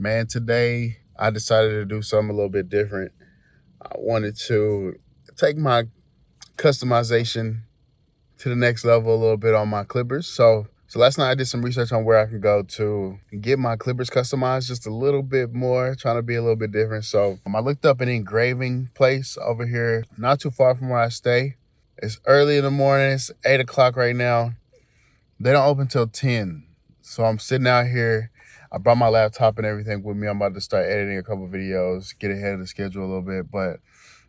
Man, today I decided to do something a little bit different. I wanted to take my customization to the next level a little bit on my clippers. So last night I did some research on where I can go to get my clippers customized just a little bit more, trying to be a little bit different. So I looked up an engraving place over here, not too far from where I stay. It's early in the morning, it's 8 o'clock right now. They don't open till 10. So I'm sitting out here. I brought my laptop and everything with me. I'm about to start editing a couple videos, get ahead of the schedule a little bit. But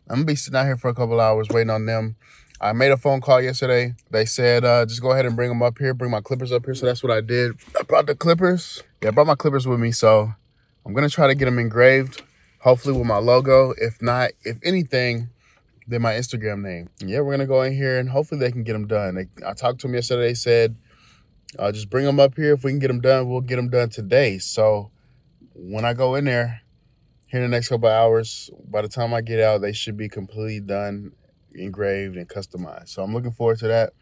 I'm gonna be sitting out here for a couple hours waiting on them. I made a phone call yesterday. They said, just go ahead and bring them up here, bring my clippers up here. So that's what I did. I brought the clippers. Yeah, I brought my clippers with me. So I'm gonna try to get them engraved, hopefully with my logo. If not, if anything, then my Instagram name. Yeah, we're gonna go in here and hopefully they can get them done. I talked to them yesterday. They said, just bring them up here. If we can get them done, we'll get them done today. So when I go in there here in the next couple of hours, by the time I get out, they should be completely done, engraved, and customized. So I'm looking forward to that.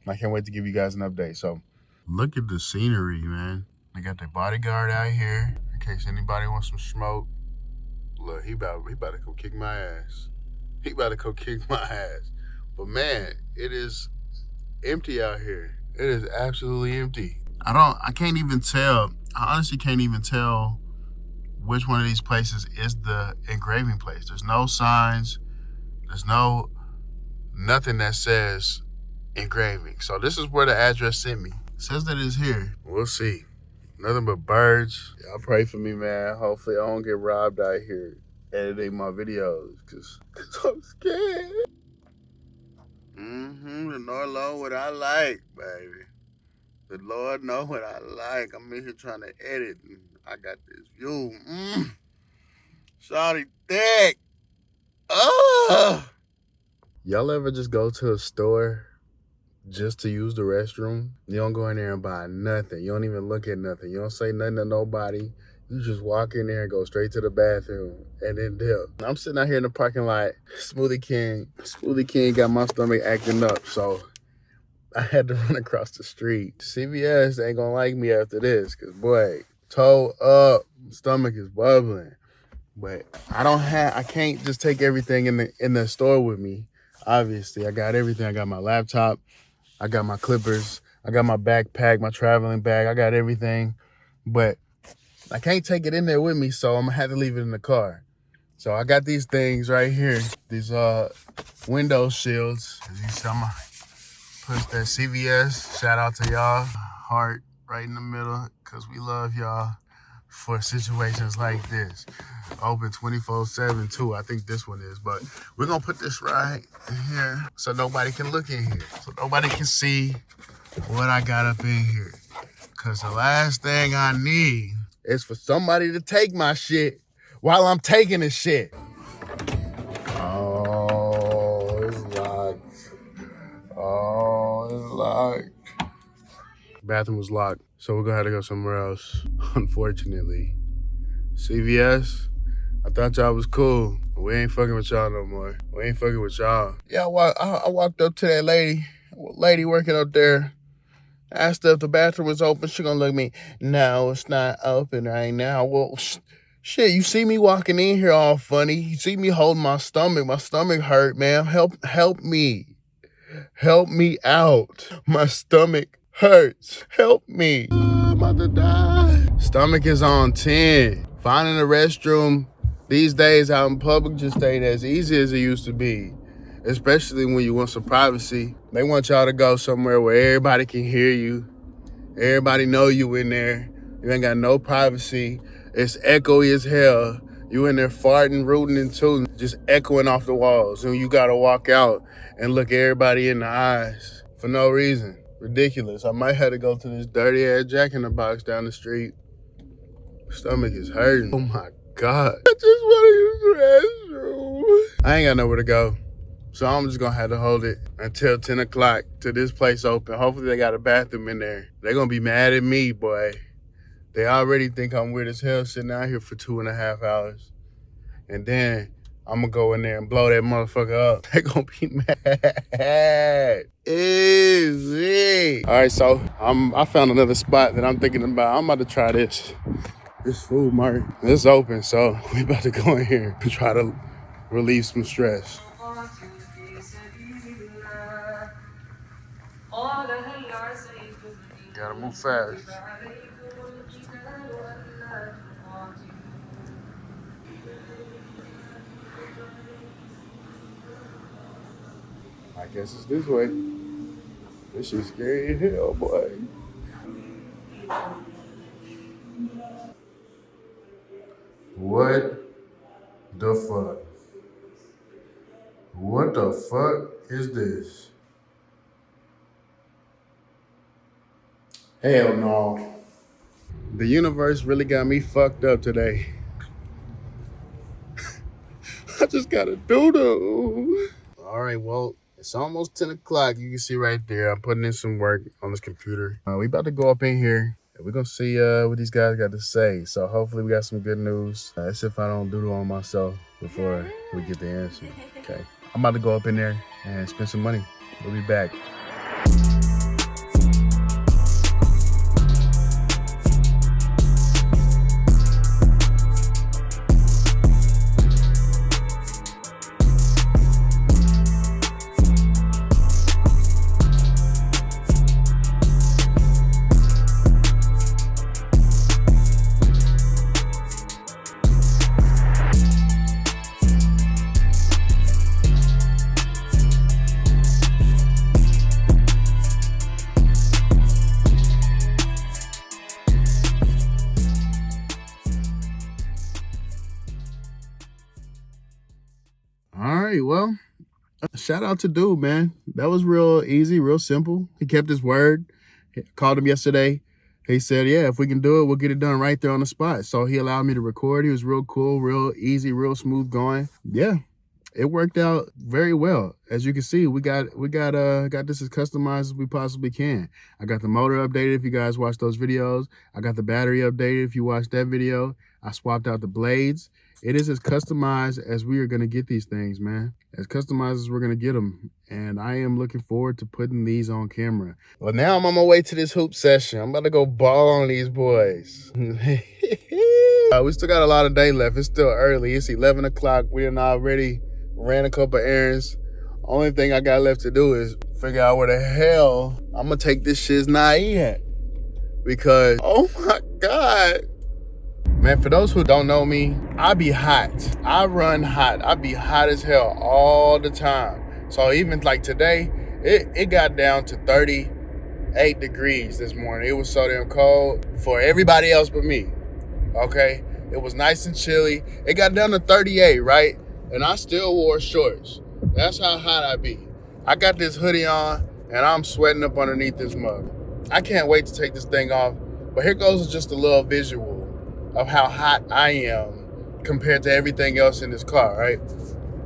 I can't wait to give you guys an update. So look at the scenery, man. They got their bodyguard out here in case anybody wants some smoke. Look, he about to go kick my ass. He about to go kick my ass. But man, it is empty out here. It is absolutely empty. I can't even tell. I honestly can't even tell which one of these places is the engraving place. There's no signs. There's nothing that says engraving. So this is where the address sent me. It says that it's here. We'll see. Nothing but birds. Y'all pray for me, man. Hopefully I don't get robbed out here editing my videos, cause I'm scared. The Lord know what I like, baby. The Lord know what I like. I'm in here trying to edit, and I got this view. Shawty thick. Y'all ever just go to a store just to use the restroom? You don't go in there and buy nothing. You don't even look at nothing. You don't say nothing to nobody. You just walk in there and go straight to the bathroom and then dip. I'm sitting out here in the parking lot. Smoothie King got my stomach acting up, so I had to run across the street. CVS ain't gonna like me after this, cause boy, toe up, stomach is bubbling. But I can't just take everything in the store with me. Obviously, I got everything. I got my laptop, I got my clippers, I got my backpack, my traveling bag, I got everything. But I can't take it in there with me, so I'm gonna have to leave it in the car. So I got these things right here, these window shields. As you see, I'm gonna push that CVS. Shout out to y'all. Heart right in the middle, cause we love y'all for situations like this. Open 24/7 too. I think this one is, but we're gonna put this right in here so nobody can look in here, so nobody can see what I got up in here. Cause the last thing I need is for somebody to take my shit while I'm taking the shit. Oh, it's locked. Oh, it's locked. Bathroom was locked, so we're gonna have to go somewhere else, unfortunately. CVS, I thought y'all was cool. But we ain't fucking with y'all no more. We ain't fucking with y'all. Yeah, I walked up to that lady working up there. Asked her if the bathroom was open. She gonna look at me. No, it's not open right now. Well, shit, you see me walking in here all funny. You see me holding my stomach. My stomach hurt, man. Help me. Help me out. My stomach hurts. Help me. I'm about to die. Stomach is on 10. Finding a restroom these days out in public just ain't as easy as it used to be. Especially when you want some privacy. They want y'all to go somewhere where everybody can hear you. Everybody know you in there. You ain't got no privacy. It's echoey as hell. You in there farting, rooting, and tooting, just echoing off the walls. And you gotta walk out and look everybody in the eyes for no reason. Ridiculous. I might have to go to this dirty ass Jack in the Box down the street. Stomach is hurting. Oh my God. I just wanna use the restroom. I ain't got nowhere to go. So I'm just gonna have to hold it until 10 o'clock till this place open. Hopefully they got a bathroom in there. They're gonna be mad at me, boy. They already think I'm weird as hell sitting out here for 2.5 hours. And then I'm gonna go in there and blow that motherfucker up. They're gonna be mad. Easy. All right, so I found another spot that I'm thinking about. I'm about to try this. This food mart, it's open, so we about to go in here and try to relieve some stress. Gotta move fast. I guess it's this way. This shit's scary as hell, boy. What the fuck? What the fuck is this? Hell no. The universe really got me fucked up today. I just got a doodle. All right, well, it's almost 10 o'clock. You can see right there, I'm putting in some work on this computer. We about to go up in here. We're going to see what these guys got to say. So hopefully we got some good news. As if I don't doodle on myself before we get the answer. Okay. I'm about to go up in there and spend some money. We'll be back. All right, well, shout out to dude, man. That was real easy, real simple. He kept his word. Called him yesterday. He said, yeah, if we can do it, we'll get it done right there on the spot. So he allowed me to record. He was real cool, real easy, real smooth going. Yeah, it worked out very well. As you can see, we got this as customized as we possibly can. I got the motor updated if you guys watch those videos. I got the battery updated if you watched that video. I swapped out the blades. It is as customized as we are going to get these things, man. As customized as we're going to get them. And I am looking forward to putting these on camera. Well, now I'm on my way to this hoop session. I'm about to go ball on these boys. We still got a lot of day left. It's still early. It's 11 o'clock. We done already ran a couple errands. Only thing I got left to do is figure out where the hell I'm going to take this shit's Nai at. Because, oh my God. Man, for those who don't know me, I be hot. I run hot. I be hot as hell all the time. So even like today, it got down to 38 degrees this morning. It was so damn cold for everybody else but me, okay? It was nice and chilly. It got down to 38, right? And I still wore shorts. That's how hot I be. I got this hoodie on and I'm sweating up underneath this mug. I can't wait to take this thing off. But here goes just a little visual of how hot I am compared to everything else in this car, right?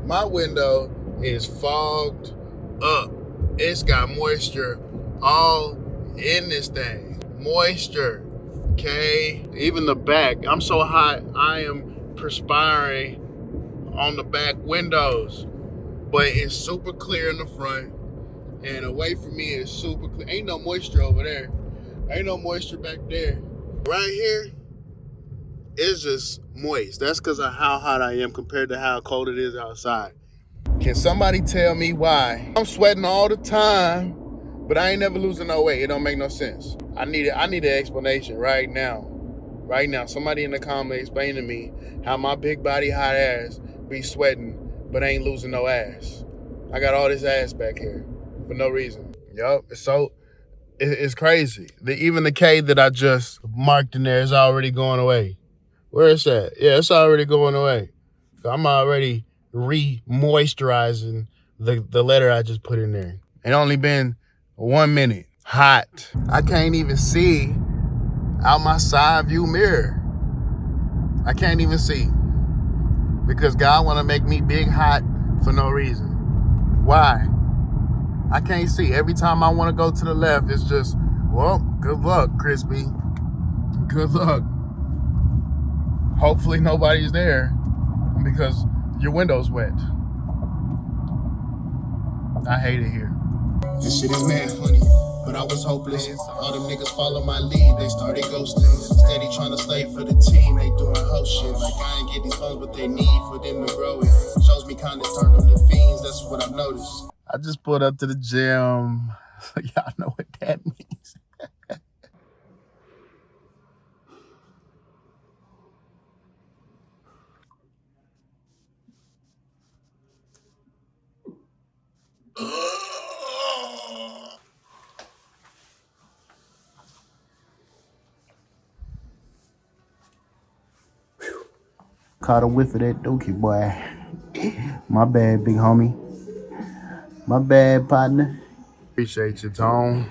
My window is fogged up. It's got moisture all in this thing. Moisture, okay? Even the back, I'm so hot, I am perspiring on the back windows. But it's super clear in the front, and away from me is super clear. Ain't no moisture over there. Ain't no moisture back there. Right here, it's just moist. That's because of how hot I am compared to how cold it is outside. Can somebody tell me why I'm sweating all the time, but I ain't never losing no weight? It don't make no sense. I need an explanation right now. Right now. Somebody in the comments explain to me how my big body hot ass be sweating, but ain't losing no ass. I got all this ass back here for no reason. Yup. So it's crazy. Even the K that I just marked in there is already going away. Where is that? Yeah, it's already going away. I'm already re-moisturizing the letter I just put in there. It only been 1 minute. Hot. I can't even see out my side view mirror. I can't even see. Because God want to make me big hot for no reason. Why? I can't see. Every time I want to go to the left, it's just, well, good luck, Crispy. Good luck. Hopefully nobody's there because your window's wet. I hate it here. This shit is mad funny. but I was hopeless. All them niggas follow my lead, they started ghosting. Steady trying to slay for the team, they doing hoe shit. Like I ain't get these funds, but they need for them to grow it. Shows me kindness, turn them to fiends, that's what I've noticed. I just pulled up to the gym, so y'all know what that means. Caught a whiff of that dookie, boy. My bad, big homie. My bad, partner. Appreciate you, Tone.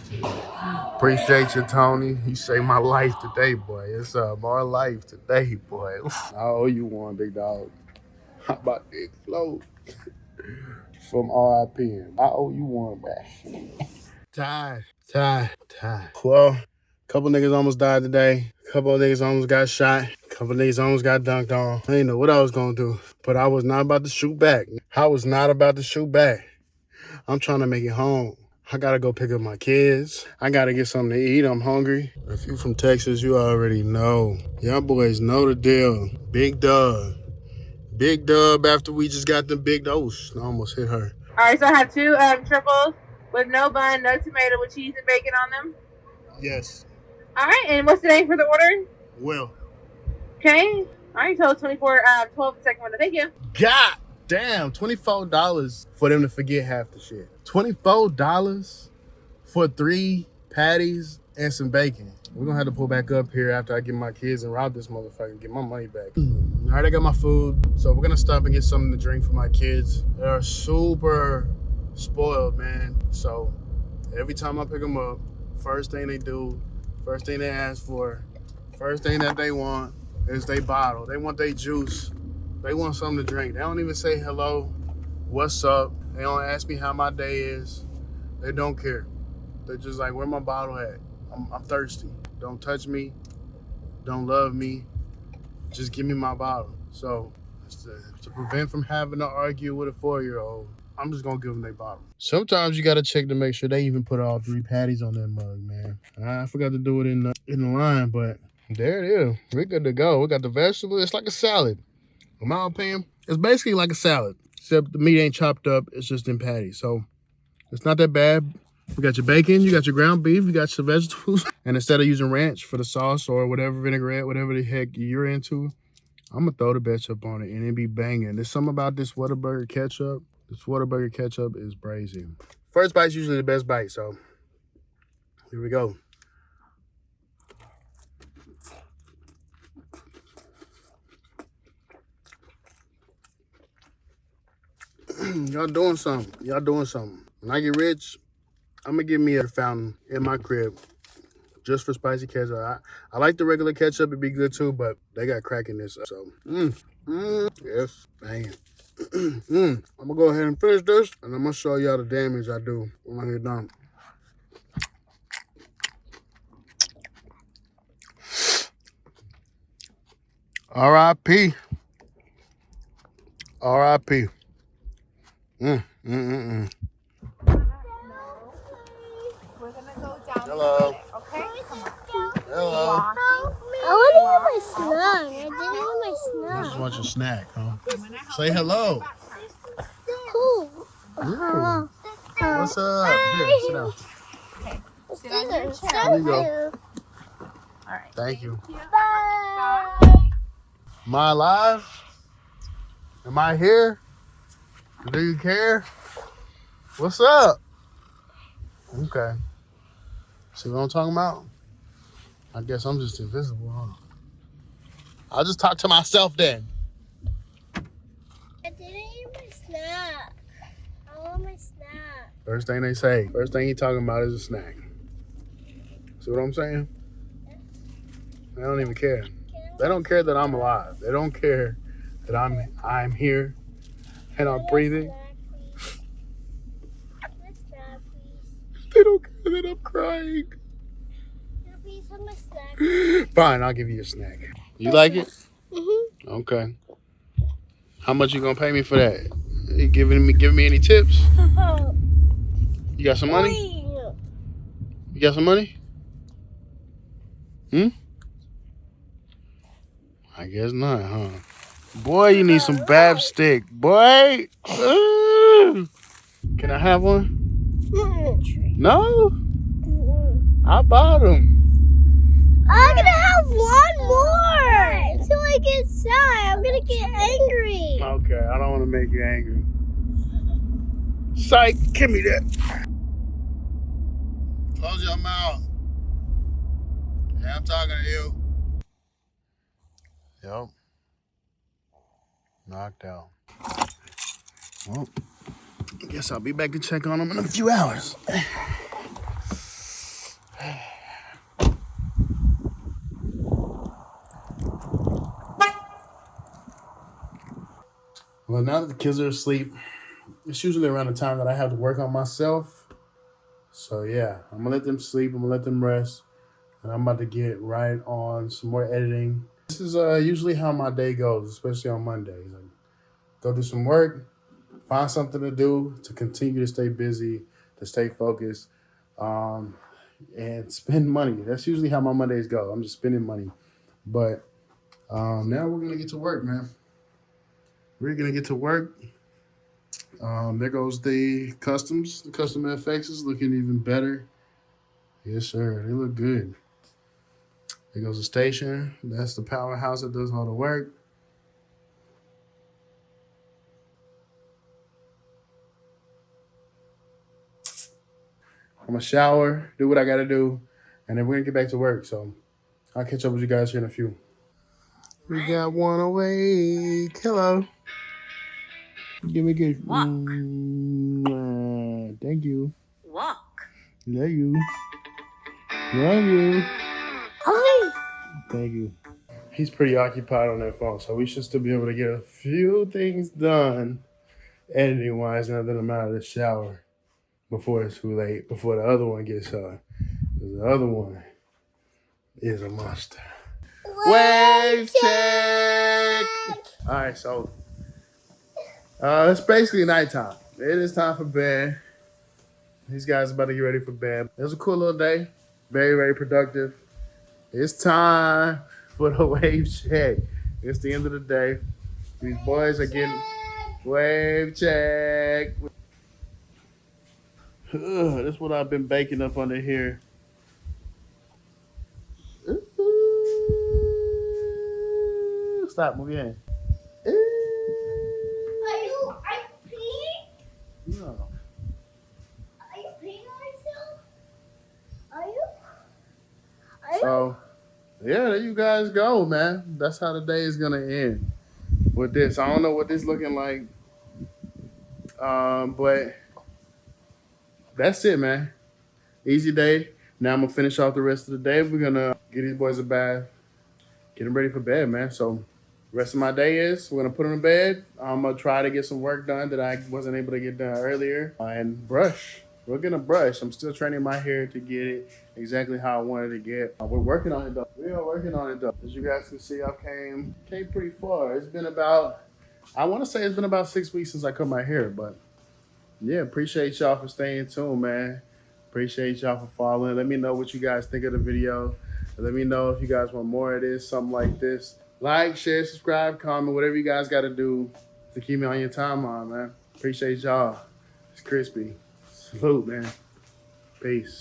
Appreciate you, Tony. You saved my life today, boy. It's more life today, boy. I owe you one, big dog. How about that flow from RIP? I owe you one back. Tired. Well, a couple niggas almost died today. A couple of niggas almost got shot. A couple of niggas almost got dunked on. I didn't know what I was gonna do, but I was not about to shoot back. I'm trying to make it home. I gotta go pick up my kids. I gotta get something to eat. I'm hungry. If you from Texas, you already know. Y'all boys know the deal. Big dub. Big dub after we just got the big dose. I almost hit her. All right, so I have two triples with no bun, no tomato, with cheese and bacon on them. Yes. All right, and what's the name for the order? Will. Okay. All right, so 12 second window. Thank you. God damn, $24 for them to forget half the shit. $24 for 3 patties and some bacon. We're gonna have to pull back up here after I get my kids and rob this motherfucker and get my money back. All right, I got my food. So we're gonna stop and get something to drink for my kids. They're super spoiled, man. So every time I pick them up, first thing they do, first thing they ask for, first thing that they want is they bottle. They want their juice. They want something to drink. They don't even say hello, what's up. They don't ask me how my day is. They don't care. They're just like, where my bottle at? I'm thirsty. Don't touch me. Don't love me. Just give me my bottle. So to prevent from having to argue with a 4-year-old, I'm just gonna give them their bottle. Sometimes you gotta check to make sure they even put all 3 patties on that mug, man. I forgot to do it in the line, but there it is. We're good to go. We got the vegetable. It's like a salad. In my opinion, it's basically like a salad, except the meat ain't chopped up. It's just in patties. So it's not that bad. You got your bacon, you got your ground beef, you got your vegetables. And instead of using ranch for the sauce or whatever, vinaigrette, whatever the heck you're into, I'm going to throw the ketchup on it and it be banging. There's something about this Whataburger ketchup. This Whataburger ketchup is brazy. First bite's usually the best bite, so here we go. Y'all doing something. When I get rich, I'm gonna get me a fountain in my crib just for spicy ketchup. I like the regular ketchup, it'd be good too, but they got crack in this. So, yes, banging. I'm gonna go ahead and finish this, and I'm gonna show y'all the damage I do when I get done. R.I.P. R.I.P. We're gonna go down. Hello. Okay? Come on. Hello. I want to get my snack. I didn't want my You snack. just want your snack, huh? Say hello. Cool. Ooh. What's up? Here, sit down. Okay. Sit on your chair. There you go. All right. Thank you. Bye. Am I alive? Am I here? Do you care? What's up? Okay. See what I'm talking about? I guess I'm just invisible, huh? I'll just talk to myself then. I didn't eat my snack. I want my snack. First thing they say, first thing he talking about is a snack. See what I'm saying? They don't even care. They don't care that I'm alive. They don't care that I'm here and I'm breathing. They don't care that I'm crying. Please have my snack. Fine, I'll give you a snack. You like it? Mm-hmm. Okay. How much you gonna pay me for that? You giving me any tips? You got some money? You You got some money? I guess not, huh? Boy, you need some bab stick, boy. Ooh. Can I have one? No? I bought them. I'm gonna have one more until I get sad. I'm gonna get angry. Okay, I don't want to make you angry. Psych, give me that. Close your mouth. Yeah, I'm talking to you. Yep. Knocked out. Well, I guess I'll be back to check on him in a few hours. Well, now that the kids are asleep, it's usually around the time that I have to work on myself. So yeah, I'm gonna let them sleep. I'm gonna let them rest, and I'm about to get right on some more editing. This is usually how my day goes, especially on Mondays. I go do some work, find something to do to continue to stay busy, to stay focused, and spend money. That's usually how my Mondays go. I'm just spending money. But now we're gonna get to work, man. We're gonna get to work. There goes the customs. The custom FX is looking even better. Yes, sir. They look good. There goes the station. That's the powerhouse that does all the work. I'm gonna shower, do what I gotta do, and then we're gonna get back to work. So I'll catch up with you guys here in a few. We got one awake. Hello. Give me a kiss. Thank you. Walk. Love you. Love you. Thank you. He's pretty occupied on that phone, so we should still be able to get a few things done editing wise now that I'm out of the shower before it's too late, before the other one gets on. The other one is a monster. Wave check! Alright, so it's basically nighttime. It is time for bed. These guys are about to get ready for bed. It was a cool little day. Very, very productive. It's time for the wave check. It's the end of the day. These boys are getting wave check. That's what I've been baking up under here. Stop, move your hand. Are you peeing? No. Are you peeing on yourself? Are you? So, yeah, there you guys go, man. That's how the day is gonna end with this. I don't know what this looking like, but that's it, man. Easy day. Now I'm gonna finish off the rest of the day. We're gonna get these boys a bath, get them ready for bed, man. So, rest of my day is we're gonna put them to bed. I'm gonna try to get some work done that I wasn't able to get done earlier, and brush. We're gonna brush. I'm still training my hair to get it exactly how I wanted to get. We're working on it though. We are working on it though. As you guys can see, I came pretty far. It's been about, I want to say it's been about 6 weeks since I cut my hair, but yeah, appreciate y'all for staying tuned, man. Appreciate y'all for following. Let me know what you guys think of the video. Let me know if you guys want more of this, something like this. Like, share, subscribe, comment, whatever you guys got to do to keep me on your timeline, man. Appreciate y'all. It's Kriispy. Salute, man. Peace.